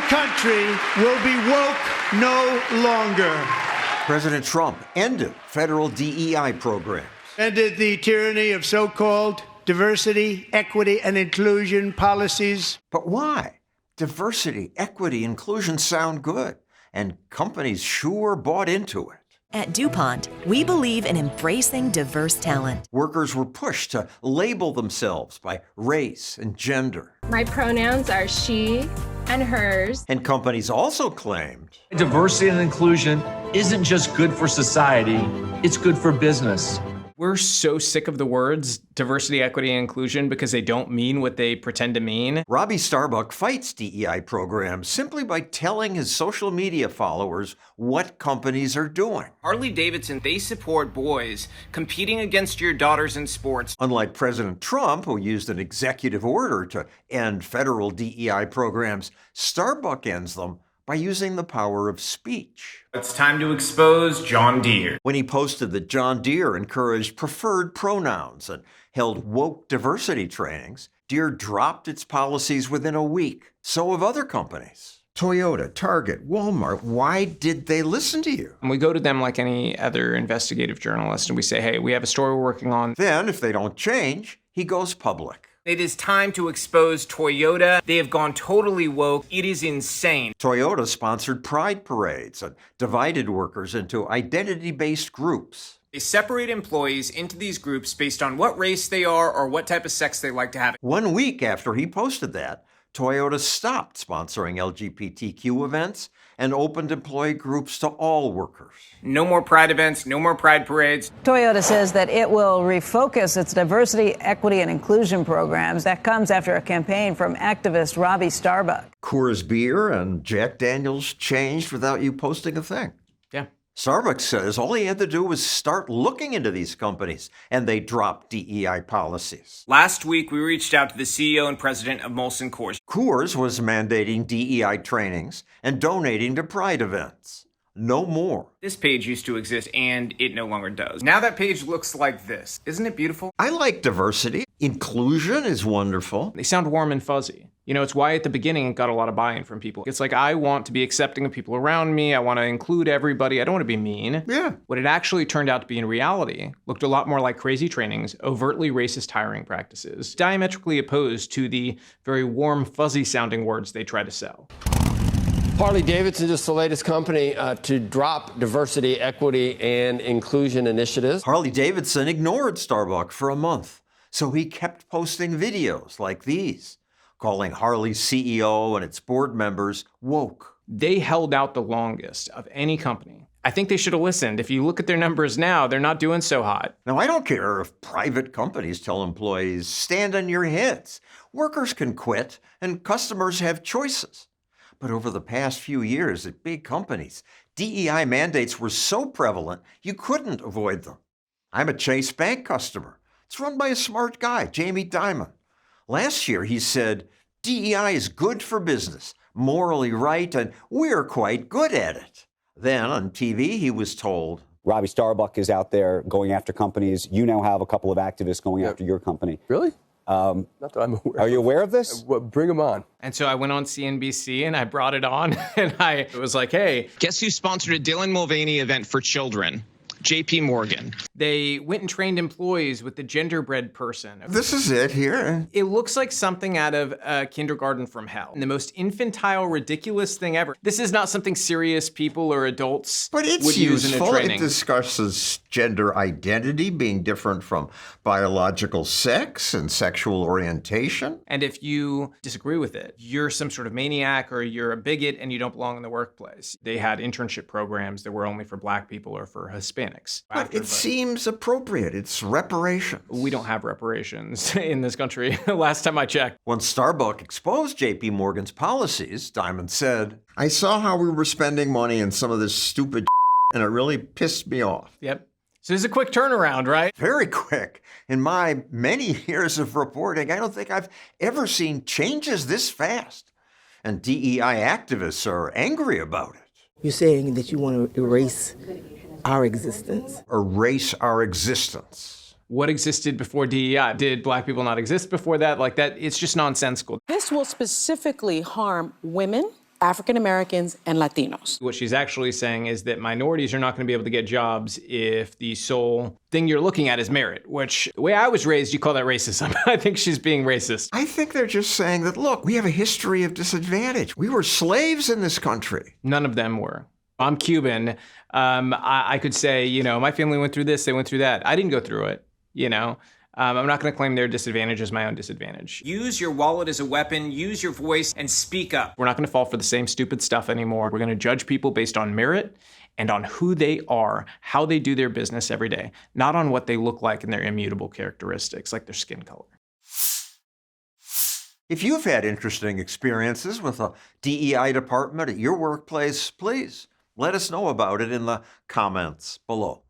country will be woke no longer. President Trump ended federal DEI programs. Ended the tyranny of so-called diversity, equity, and inclusion policies. But why? Diversity, equity, inclusion sound good, and companies sure bought into it. At DuPont, we believe in embracing diverse talent. Workers were pushed to label themselves by race and gender. My pronouns are she and hers. And companies also claimed diversity and inclusion isn't just good for society, it's good for business. We're so sick of the words diversity, equity, and inclusion because they don't mean what they pretend to mean. Robby Starbuck fights DEI programs simply by telling his social media followers what companies are doing. Harley-Davidson, they support boys competing against your daughters in sports. Unlike President Trump, who used an executive order to end federal DEI programs, Starbuck ends them by using the power of speech. It's time to expose John Deere. When he posted that John Deere encouraged preferred pronouns and held woke diversity trainings, Deere dropped its policies within a week. So have other companies. Toyota, Target, Walmart, why did they listen to you? And we go to them like any other investigative journalist and we say, hey, we have a story we're working on. Then, if they don't change, he goes public. It is time to expose Toyota. They have gone totally woke. It is insane. Toyota sponsored pride parades and divided workers into identity-based groups. They separate employees into these groups based on what race they are or what type of sex they like to have. 1 week after he posted that, Toyota stopped sponsoring LGBTQ events and opened employee groups to all workers. No more pride events, no more pride parades. Toyota says that it will refocus its diversity, equity, and inclusion programs. That comes after a campaign from activist Robby Starbuck. Coors Beer and Jack Daniels changed without you posting a thing. Yeah. Starbucks says all he had to do was start looking into these companies, and they dropped DEI policies. Last week, we reached out to the CEO and president of Molson Coors. Coors was mandating DEI trainings and donating to pride events. No more. This page used to exist, and it no longer does. Now that page looks like this. Isn't it beautiful? I like diversity. Inclusion is wonderful. They sound warm and fuzzy. You know, it's why at the beginning it got a lot of buy-in from people. It's like, I want to be accepting of people around me. I want to include everybody. I don't want to be mean. Yeah. What it actually turned out to be in reality looked a lot more like crazy trainings, overtly racist hiring practices, diametrically opposed to the very warm, fuzzy-sounding words they try to sell. Harley-Davidson is the latest company to drop diversity, equity, and inclusion initiatives. Harley-Davidson ignored Starbuck for a month, so he kept posting videos like these, calling Harley's CEO and its board members woke. They held out the longest of any company. I think they should have listened. If you look at their numbers now, they're not doing so hot. Now, I don't care if private companies tell employees, stand on your heads. Workers can quit, and customers have choices. But over the past few years at big companies, DEI mandates were so prevalent, you couldn't avoid them. I'm a Chase Bank customer. It's run by a smart guy, Jamie Dimon. Last year, he said, DEI is good for business, morally right, and we're quite good at it. Then on TV, he was told, Robby Starbuck is out there going after companies. You now have a couple of activists going after your company. Really? Not that I'm aware. Are you aware of this? Bring them on. And so I went on CNBC and I brought it on and I was like, hey. Guess who sponsored a Dylan Mulvaney event for children? JP Morgan. They went and trained employees with the genderbread person. This is it here. It looks like something out of Kindergarten from Hell. The most infantile, ridiculous thing ever. This is not something serious people or adults would use in a training. It discusses gender identity being different from biological sex and sexual orientation. And if you disagree with it, you're some sort of maniac or you're a bigot and you don't belong in the workplace. They had internship programs that were only for Black people or for Hispanics. But it seems appropriate. It's reparations. We don't have reparations in this country, last time I checked. When Starbuck exposed JP Morgan's policies, Dimon said, I saw how we were spending money in some of this stupid and it really pissed me off. Yep. So this is a quick turnaround, right? Very quick. In my many years of reporting, I don't think I've ever seen changes this fast. And DEI activists are angry about it. You're saying that you want to erase our existence. Erase our existence. What existed before DEI? Did Black people not exist before that? Like that, it's just nonsensical. This will specifically harm women African Americans, and Latinos. What she's actually saying is that minorities are not going to be able to get jobs if the sole thing you're looking at is merit, which the way I was raised, you call that racism. I think she's being racist. I think they're just saying that, look, we have a history of disadvantage. We were slaves in this country. None of them were. I'm Cuban. I could say, you know, my family went through this, they went through that. I didn't go through it, you know. I'm not going to claim their disadvantage as my own disadvantage. Use your wallet as a weapon, use your voice, and speak up. We're not going to fall for the same stupid stuff anymore. We're going to judge people based on merit and on who they are, how they do their business every day, not on what they look like and their immutable characteristics, like their skin color. If you've had interesting experiences with a DEI department at your workplace, please let us know about it in the comments below.